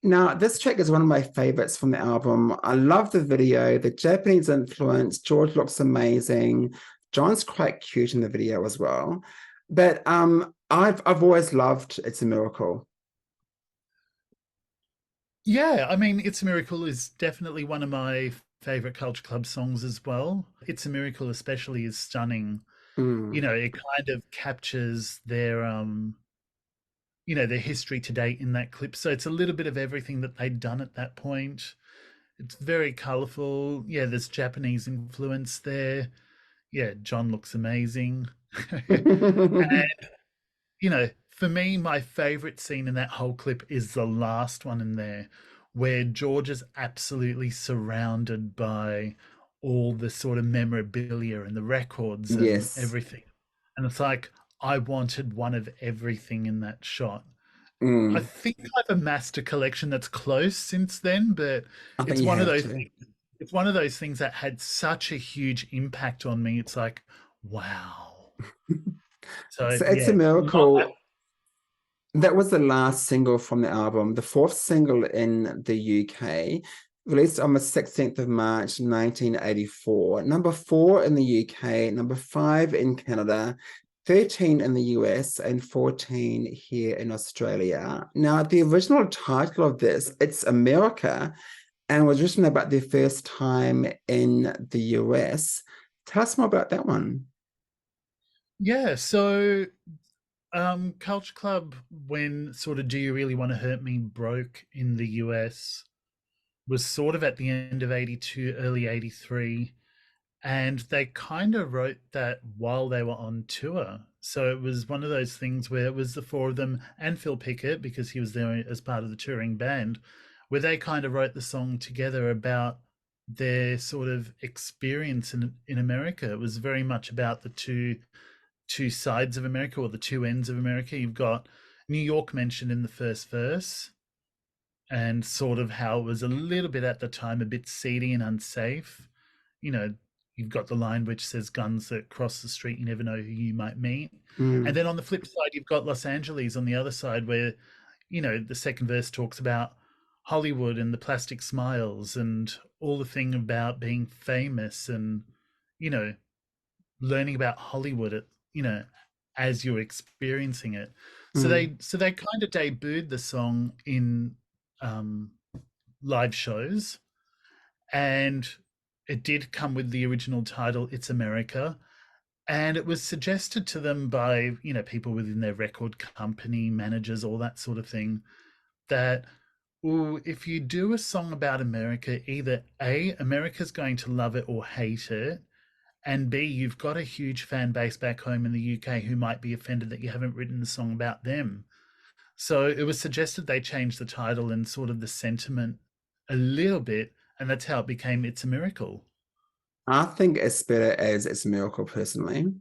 Now, this track is one of my favorites from the album. I love the video, the Japanese influence. George looks amazing. John's quite cute in the video as well. But I've always loved It's a Miracle. Yeah, I mean, It's a Miracle is definitely one of my favorite Culture Club songs as well. It's a Miracle especially is stunning. You Mm. know, it kind of captures their history to date in that clip. So it's a little bit of everything that they'd done at that point. It's very colorful. Yeah, there's Japanese influence there. Yeah, John looks amazing. And for me, my favorite scene in that whole clip is the last one in there, where George is absolutely surrounded by all the sort of memorabilia and the records and Yes. everything. And it's like, I wanted one of everything in that shot. I Mm. think I've amassed a collection that's close since then, but I think it's you one of have those to. it's one of those things that had such a huge impact on me. It's like, wow. So So It's a yeah, Miracle. That was the last single from the album, the fourth single in the UK, released on the 16th of March, 1984. Number four in the UK, number five in Canada, 13 in the US, and 14 here in Australia. Now, the original title of this, It's America, and was written about their first time in the US. Tell us more about that one. yeah. So Culture Club, when sort of Do You Really Want to Hurt Me broke in the US, was sort of at the end of 82, early 83. And they kind of wrote that while they were on tour. So it was one of those things where it was the four of them and Phil Pickett, because he was there as part of the touring band, where they kind of wrote the song together about their sort of experience in America. It was very much about the two sides of America, or the two ends of America. You've got New York mentioned in the first verse, and sort of how it was a little bit at the time a bit seedy and unsafe. You know, you've got the line which says guns that cross the street, you never know who you might meet. And Mm. then on the flip side, you've got Los Angeles on the other side, where, the second verse talks about Hollywood and the plastic smiles and all the thing about being famous and, you know, learning about Hollywood you know, as you're experiencing it. So Mm. they kind of debuted the song in um, live shows, and it did come with the original title, It's America. And it was suggested to them by, people within their record company, managers, all that sort of thing, that, well, if you do a song about America, either A, America's going to love it or hate it, and B, you've got a huge fan base back home in the UK who might be offended that you haven't written a song about them. So it was suggested they change the title and sort of the sentiment a little bit, and that's how it became It's a Miracle. I think it's better as It's a Miracle personally.